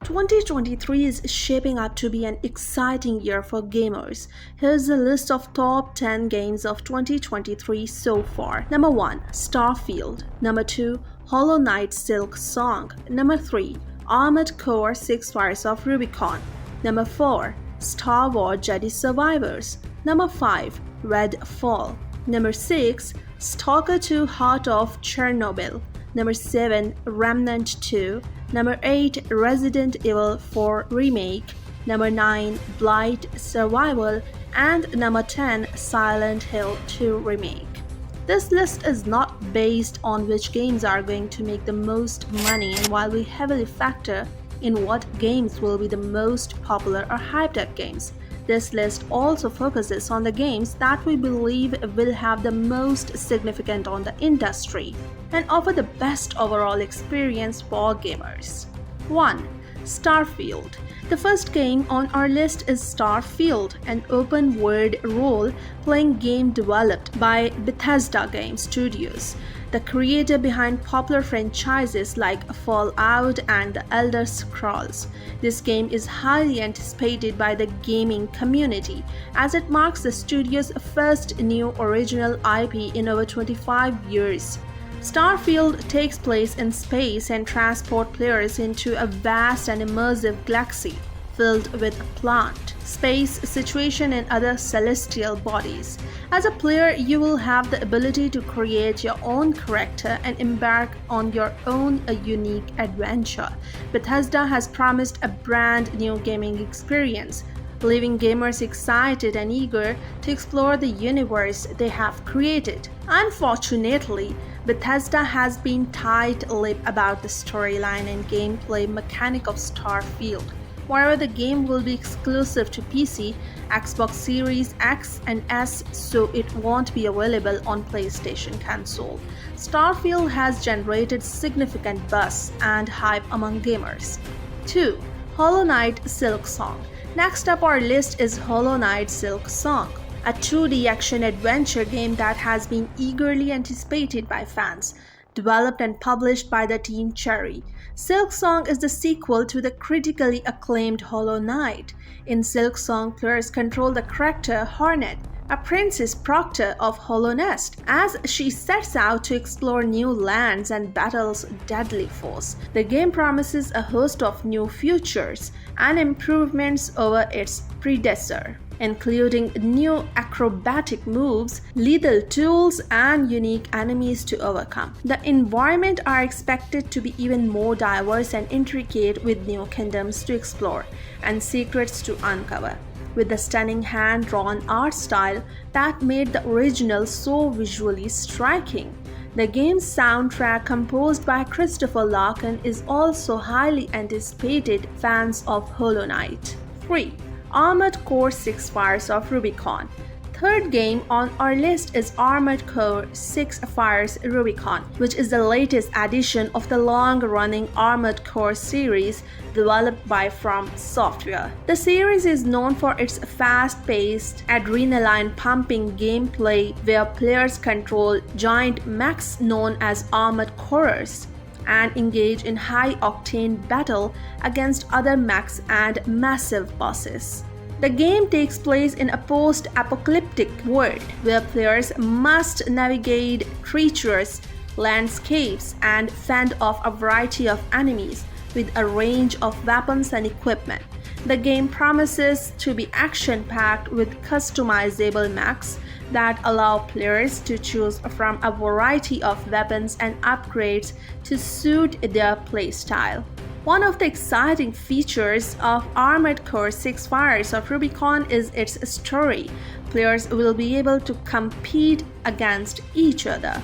2023 is shaping up to be an exciting year for gamers. Here's a list of top 10 games of 2023 so far. Number 1. Starfield. Number 2. Hollow Knight Silk Song. Number 3. Armored Core 6 Fires of Rubicon. Number 4. Star Wars Jedi Survivors. Number 5. Redfall. Number 6. Stalker 2 Heart of Chernobyl. Number 7. Remnant 2. Number 8. Resident Evil 4 Remake. Number 9. Blight Survival. And number 10. Silent Hill 2 Remake. This list is not based on which games are going to make the most money, and while we heavily factor in what games will be the most popular or hyped up games, this list also focuses on the games that we believe will have the most significance on the industry and offer the best overall experience for gamers. 1. Starfield. The first game on our list is Starfield, an open-world role-playing game developed by Bethesda Game Studios, the creator behind popular franchises like Fallout and The Elder Scrolls. This game is highly anticipated by the gaming community as it marks the studio's first new original IP in over 25 years. Starfield takes place in space and transports players into a vast and immersive galaxy filled with plant, space, situation, and other celestial bodies. As a player, you will have the ability to create your own character and embark on your own unique adventure. Bethesda has promised a brand new gaming experience, leaving gamers excited and eager to explore the universe they have created. Unfortunately, Bethesda has been tight-lipped about the storyline and gameplay mechanic of Starfield. Moreover, the game will be exclusive to PC, Xbox Series X and S, so it won't be available on PlayStation console. Starfield has generated significant buzz and hype among gamers. 2. Hollow Knight Silk Song. Next up our list is Hollow Knight Silk Song, a 2D action-adventure game that has been eagerly anticipated by fans. Developed and published by the team Cherry, Silk Song is the sequel to the critically acclaimed Hollow Knight. In Silk Song, players control the character Hornet, a Princess Proctor of Hollow Nest, as she sets out to explore new lands and battles deadly foes. The game promises a host of new features and improvements over its predecessor, including new acrobatic moves, lethal tools, and unique enemies to overcome. The environments are expected to be even more diverse and intricate, with new kingdoms to explore and secrets to uncover. With the stunning hand-drawn art style that made the original so visually striking. The game's soundtrack, composed by Christopher Larkin, is also highly anticipated fans of Hollow Knight. 3. Armored Core 6 Fires of Rubicon. Third game on our list is Armored Core 6 Fires Rubicon, which is the latest addition of the long-running Armored Core series developed by From Software. The series is known for its fast-paced, adrenaline-pumping gameplay where players control giant mechs known as armored cores and engage in high-octane battle against other mechs and massive bosses. The game takes place in a post-apocalyptic world where players must navigate treacherous landscapes and fend off a variety of enemies with a range of weapons and equipment. The game promises to be action-packed with customizable mechs that allow players to choose from a variety of weapons and upgrades to suit their playstyle. One of the exciting features of Armored Core 6 Fires of Rubicon is its story. Players will be able to compete against each other.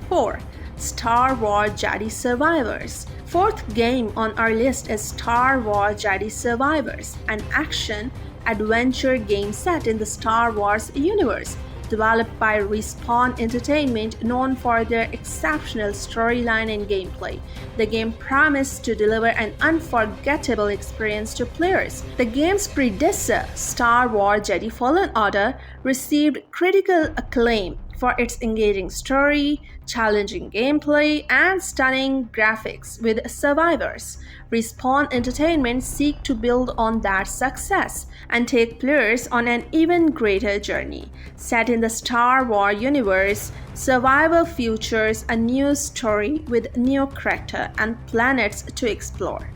4. Star Wars Jedi Survivors. Fourth game on our list is Star Wars Jedi Survivors, an action-adventure game set in the Star Wars universe. Developed by Respawn Entertainment, known for their exceptional storyline and gameplay. The game promised to deliver an unforgettable experience to players. The game's predecessor, Star Wars Jedi Fallen Order, received critical acclaim, for its engaging story, challenging gameplay, and stunning graphics. With Survivors, Respawn Entertainment seek to build on that success and take players on an even greater journey. Set in the Star Wars universe, Survivor features a new story with new character and planets to explore.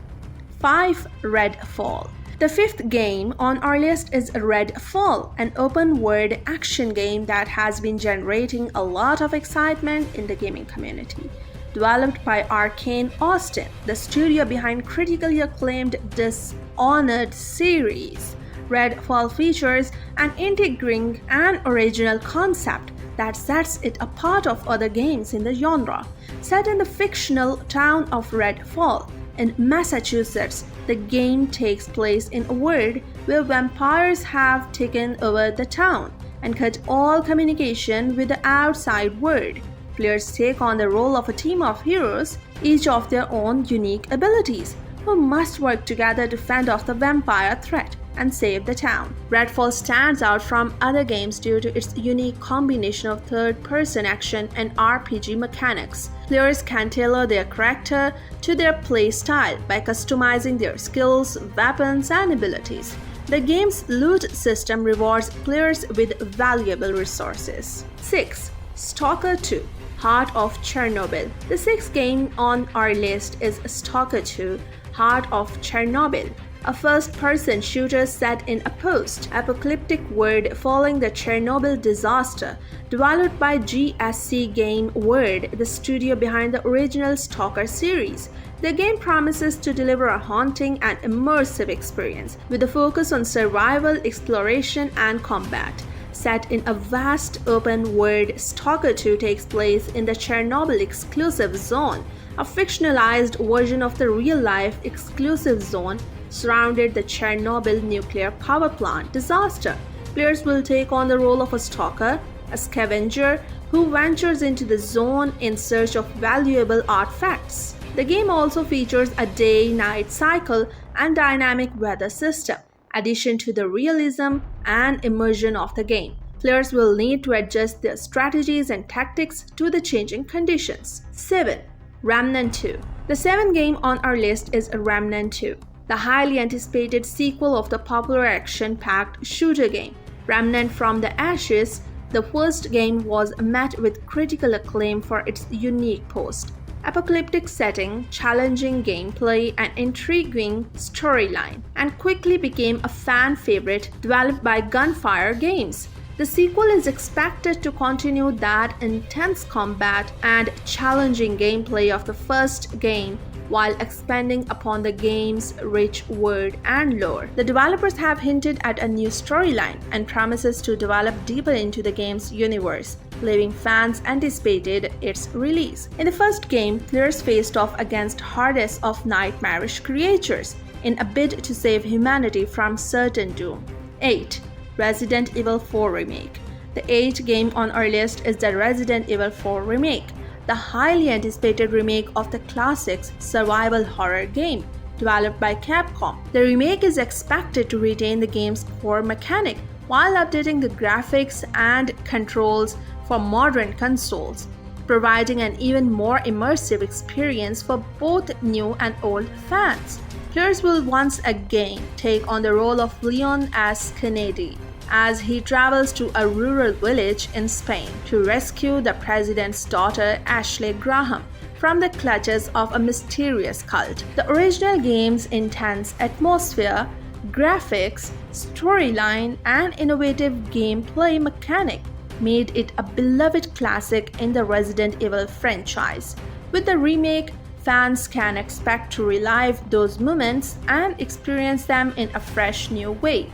5. Redfall. The fifth game on our list is Redfall, an open-world action game that has been generating a lot of excitement in the gaming community. Developed by Arcane Austin, the studio behind critically acclaimed Dishonored series, Redfall features an intriguing and original concept that sets it apart of other games in the genre. Set in the fictional town of Redfall, in Massachusetts, the game takes place in a world where vampires have taken over the town and cut all communication with the outside world. Players take on the role of a team of heroes, each of their own unique abilities, who must work together to fend off the vampire threat and save the town. Redfall stands out from other games due to its unique combination of third-person action and RPG mechanics. Players can tailor their character to their play style by customizing their skills, weapons, and abilities. The game's loot system rewards players with valuable resources. 6. Stalker 2. Heart of Chernobyl. The sixth game on our list is Stalker 2. Heart of Chernobyl, a first-person shooter set in a post-apocalyptic world following the Chernobyl disaster. Developed by GSC Game World, the studio behind the original Stalker series, the game promises to deliver a haunting and immersive experience with a focus on survival, exploration, and combat. Set in a vast open world, Stalker 2 takes place in the Chernobyl Exclusive Zone, a fictionalized version of the real-life exclusive zone surrounded the Chernobyl nuclear power plant disaster. Players will take on the role of a stalker, a scavenger who ventures into the zone in search of valuable artifacts. The game also features a day-night cycle and dynamic weather system, addition to the realism and immersion of the game. Players will need to adjust their strategies and tactics to the changing conditions. 7. Remnant 2. The seventh game on our list is Remnant 2, the highly anticipated sequel of the popular action-packed shooter game. Remnant from the Ashes, the first game was met with critical acclaim for its unique post-apocalyptic setting, challenging gameplay, and intriguing storyline, and quickly became a fan favorite developed by Gunfire Games. The sequel is expected to continue that intense combat and challenging gameplay of the first game while expanding upon the game's rich world and lore. The developers have hinted at a new storyline and promises to develop deeper into the game's universe, leaving fans anticipated its release. In the first game, players faced off against hordes of nightmarish creatures in a bid to save humanity from certain doom. 8. Resident Evil 4 Remake. The eighth game on our list is the Resident Evil 4 Remake, the highly anticipated remake of the classic's survival horror game, developed by Capcom. The remake is expected to retain the game's core mechanic while updating the graphics and controls for modern consoles, providing an even more immersive experience for both new and old fans. Players will once again take on the role of Leon S. Kennedy as he travels to a rural village in Spain to rescue the president's daughter Ashley Graham from the clutches of a mysterious cult. The original game's intense atmosphere, graphics, storyline, and innovative gameplay mechanic made it a beloved classic in the Resident Evil franchise. With the remake, fans can expect to relive those moments and experience them in a fresh new way.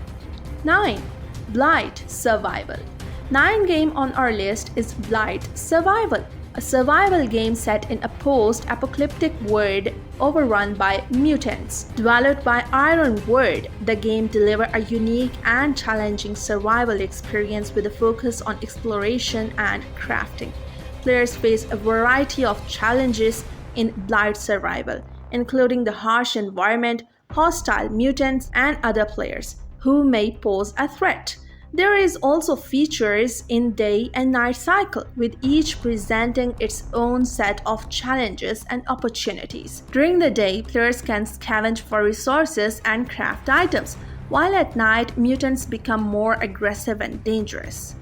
9. Blight Survival. 9th game on our list is Blight Survival, a survival game set in a post-apocalyptic world overrun by mutants. Developed by Iron World, the game delivers a unique and challenging survival experience with a focus on exploration and crafting. Players face a variety of challenges in Blight Survival, including the harsh environment, hostile mutants, and other players who may pose a threat. There is also features in day and night cycle, with each presenting its own set of challenges and opportunities. During the day, players can scavenge for resources and craft items, while at night, mutants become more aggressive and dangerous.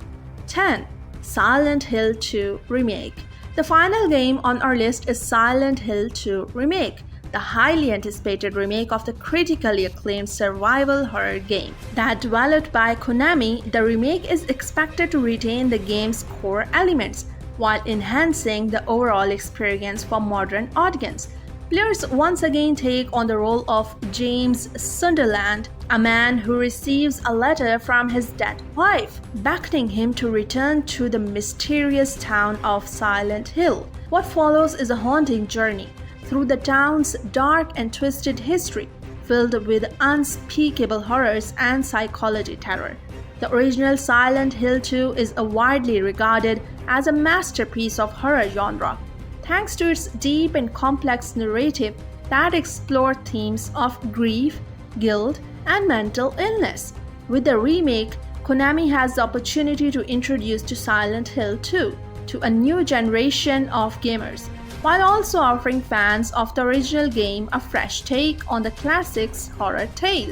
10. Silent Hill 2 Remake. The final game on our list is Silent Hill 2 Remake, the highly anticipated remake of the critically acclaimed survival horror game. That developed by Konami, the remake is expected to retain the game's core elements while enhancing the overall experience for modern audience. Players once again take on the role of James Sunderland, a man who receives a letter from his dead wife, beckoning him to return to the mysterious town of Silent Hill. What follows is a haunting journey through the town's dark and twisted history, filled with unspeakable horrors and psychology terror. The original Silent Hill 2 is widely regarded as a masterpiece of horror genre, thanks to its deep and complex narrative that explores themes of grief, guilt, and mental illness. With the remake, Konami has the opportunity to introduce to Silent Hill 2 to a new generation of gamers, while also offering fans of the original game a fresh take on the classic's horror tale.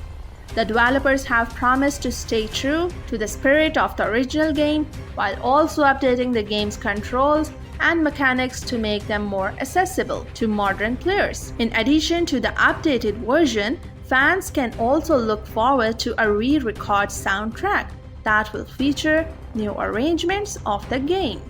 The developers have promised to stay true to the spirit of the original game while also updating the game's controls and mechanics to make them more accessible to modern players. In addition to the updated version, fans can also look forward to a re-record soundtrack that will feature new arrangements of the game.